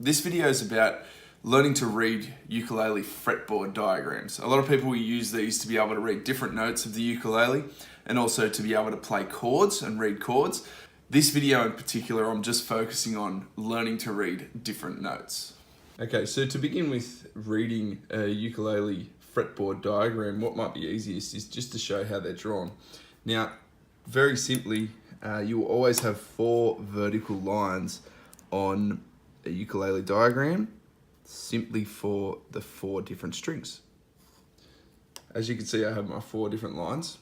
This video is about learning to read ukulele fretboard diagrams. A lot of people will use these to be able to read different notes of the ukulele and also to be able to play chords and read chords. This video in particular, I'm just focusing on learning to read different notes. Okay, so to begin with reading a ukulele fretboard diagram, what might be easiest is just to show how they're drawn. Now, very simply, you will always have 4 vertical lines on a ukulele diagram, simply for the 4 different strings. As you can see, I have my 4 different lines.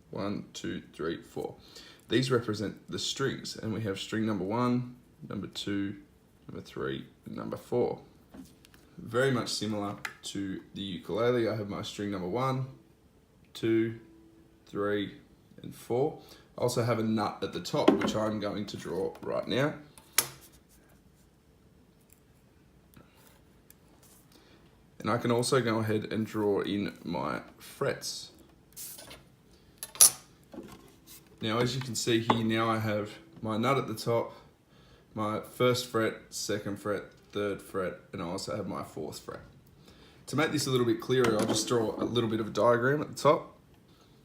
1, 2, 3, 4. These represent the strings, and we have string number 1, number 2, number 3, and number 4. Very much similar to the ukulele, I have my string number 1, 2, 3, and 4. I also have a nut at the top, which I'm going to draw right now. And I can also go ahead and draw in my frets. Now, as you can see here, now I have my nut at the top, my 1st fret, 2nd fret, 3rd fret, and I also have my 4th fret. To make this a little bit clearer, I'll just draw a little bit of a diagram at the top.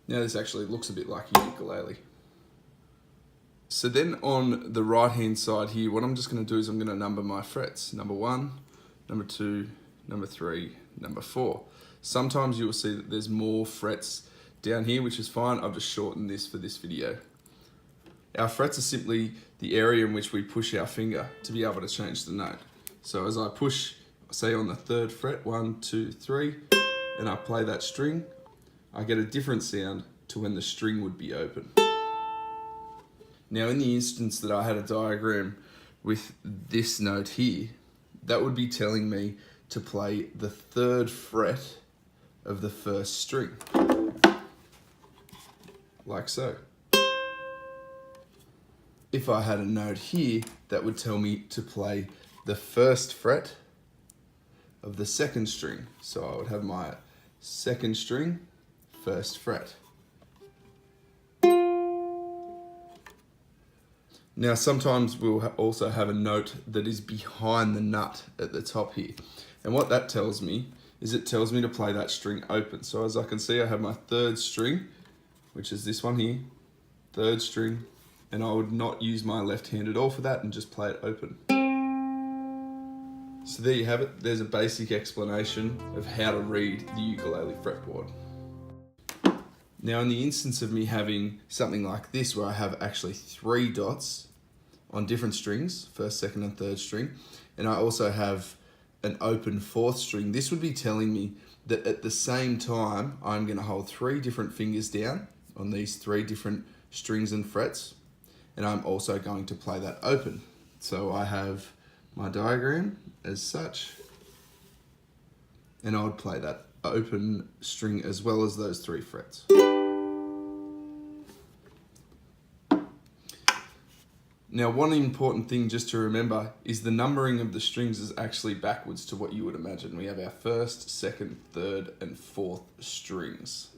Now this actually looks a bit like a ukulele. So then on the right hand side here, what I'm just going to do is I'm going to number my frets. Number 1, number 2, number 3, number 4. Sometimes you will see that there's more frets down here, which is fine. I've just shortened this for this video. Our frets are simply the area in which we push our finger to be able to change the note. So as I push, say on the 3rd fret, 1, 2, 3, and I play that string, I get a different sound to when the string would be open. Now in the instance that I had a diagram with this note here, that would be telling me to play the 3rd fret of the 1st string, like so. If I had a note here, that would tell me to play the 1st fret of the 2nd string. So I would have my 2nd string, 1st fret. Now sometimes we'll also have a note that is behind the nut at the top here. And what that tells me is it tells me to play that string open. So as I can see, I have my 3rd string, which is this one here, 3rd string, and I would not use my left hand at all for that and just play it open. So there you have it. There's a basic explanation of how to read the ukulele fretboard. Now in the instance of me having something like this, where I have actually 3 dots on different strings, 1st, 2nd, and 3rd string, and I also have an open 4th string, this would be telling me that at the same time, I'm going to hold 3 different fingers down on these 3 different strings and frets, and I'm also going to play that open. So I have my diagram as such, and I would play that open string as well as those 3 frets. Now, one important thing just to remember is the numbering of the strings is actually backwards to what you would imagine. We have our 1st, 2nd, 3rd, and 4th strings.